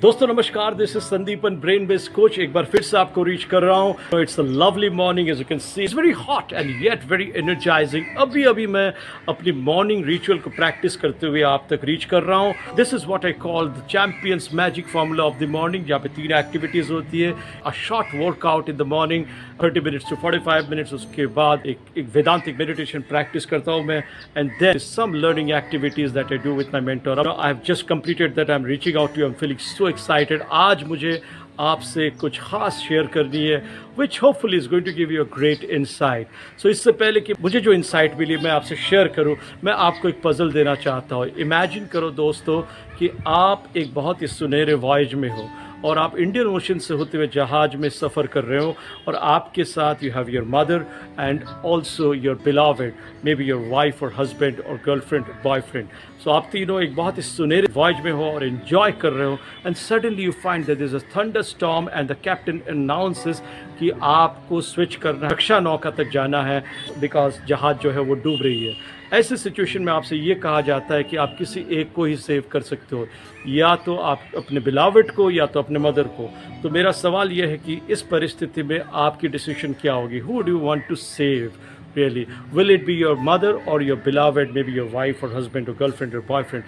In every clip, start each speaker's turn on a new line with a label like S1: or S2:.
S1: दोस्तों नमस्कार, this is Sandipan brain based coach. एक बार फिर से आपको रीच कर रहा हूँ। It's a lovely morning, as you can see it's very hot and yet very energising. अभी मैं अपनी मॉर्निंग रिचुअल को प्रैक्टिस करते हुए आप तक रीच कर रहा हूँ। This is what I call the champions magic formula of the morning, जहाँ पे 3 एक्टिविटीज होती है। A short workout in the morning 30 minutes to 45 minutes. उसके बाद एक वेदांतिक मेडिटेशन प्रैक्टिस करता हूँ मैं, and then some learning activities that I do with my mentor. I have just completed that. I am reaching out to you. I am feeling so excited. आज मुझे आपसे कुछ खास शेयर करनी है, which hopefully is going to give you a great insight. So इससे पहले कि मुझे जो इंसाइट मिली मैं आपसे शेयर करूं, मैं आपको एक पजल देना चाहता हूं। इमेजिन करो दोस्तों कि आप एक बहुत ही सुनहरे वॉयज में हो और आप इंडियन ओशन से होते हुए जहाज में सफ़र कर रहे हो, और आपके साथ you have your mother and also your beloved, may be your wife और हस्बैंड और गर्लफ्रेंड बॉयफ्रेंड। सो आप तीनों एक बहुत ही सुनहरे वॉयज में हो और एंजॉय कर रहे हो, and suddenly you find that there is a thunder storm and the captain announces कि आपको स्विच करना, रक्षा नौका तक जाना है, बिकॉज जहाज जो है वो डूब रही है। ऐसे सिचुएशन में आपसे ये कहा जाता है कि आप किसी एक को ही सेव कर सकते हो, या तो आप अपने बिलवेड को या तो अपने मदर को। तो मेरा सवाल यह है कि इस परिस्थिति में आपकी डिसीजन क्या होगी? Who do you want to save really? Will it be your mother और your beloved, may be your wife और हस्बैंड और गर्लफ्रेंड और बॉयफ्रेंड?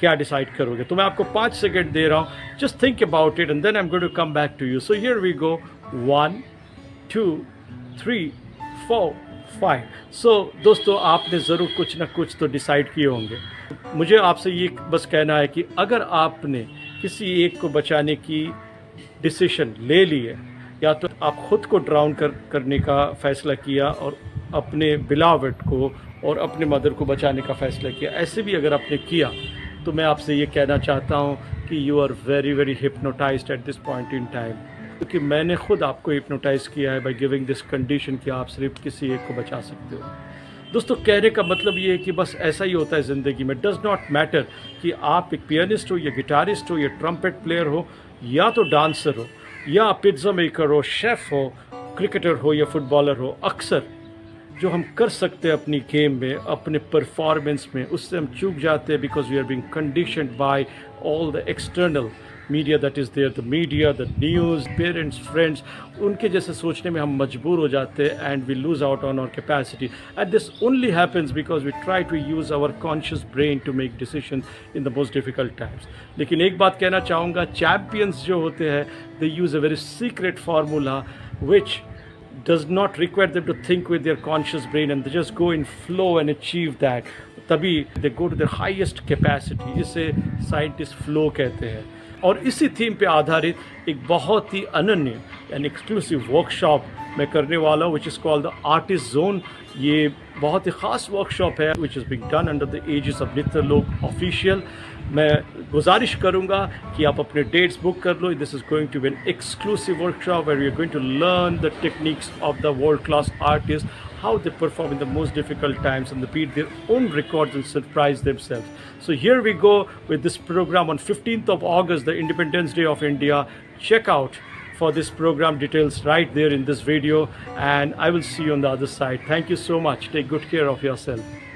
S1: क्या डिसाइड करोगे? तो मैं आपको 5 सेकेंड दे रहा हूँ। Just think about it and then I am going to come back to you. So here we go. 1 2 3 4 5। So दोस्तों, आपने ज़रूर कुछ ना कुछ तो डिसाइड किए होंगे। मुझे आपसे ये बस कहना है कि अगर आपने किसी एक को बचाने की डिसीजन ले ली है, या तो आप खुद को ड्राउन करने का फ़ैसला किया और अपने बिलवेड को और अपने मदर को बचाने का फ़ैसला किया, ऐसे भी अगर आपने किया, तो मैं आपसे ये कहना चाहता हूँ कि you are very very hypnotised at this point in time, क्योंकि मैंने खुद आपको हिप्नोटाइज किया है बाय गिविंग दिस कंडीशन कि आप सिर्फ किसी एक को बचा सकते हो। दोस्तों, कहने का मतलब ये है कि बस ऐसा ही होता है ज़िंदगी में। डज़ नॉट मैटर कि आप एक पियानिस्ट हो या गिटारिस्ट हो या ट्रम्पेट प्लेयर हो या तो डांसर हो या पिज्ज़ा मेकर हो, शेफ़ हो, क्रिकेटर हो या फुटबॉलर हो। अक्सर जो हम कर सकते हैं अपनी गेम में, अपने परफॉर्मेंस में, उससे हम चूक जाते हैं, because we are being conditioned by all the external media that is there, the media, the news, parents, friends. उनके जैसे सोचने में हम मजबूर हो जाते हैं, and we lose out on our capacity. And this only happens because we try to use our conscious brain to make decision in the most difficult times. लेकिन एक बात कहना चाहूँगा, चैम्पियंस जो होते हैं, they use a very secret formula which does not require them to think with their conscious brain, and they just go in flow and achieve that. तभी they go to their highest capacity. इसे scientist flow कहते हैं। और इसी theme पे आधारित एक बहुत ही अनन्य एंड एक्सक्लूसिव वर्कशॉप मैं करने वाला हूँ, which is called the artist zone. ये बहुत ही ख़ास वर्कशॉप है, which is being done under the aegis of Nityalok official. मैं गुजारिश करूंगा कि आप अपने डेट्स बुक कर लो। This is going to be an exclusive workshop where we are going to learn the techniques of the world class artist, how they perform in the most difficult times and they beat their own records and surprise themselves. So here we go with this program on 15th of August, the Independence Day of India. Check out for this program details right there in this video, and I will see you on the other side. Thank you so much. Take good care of yourself.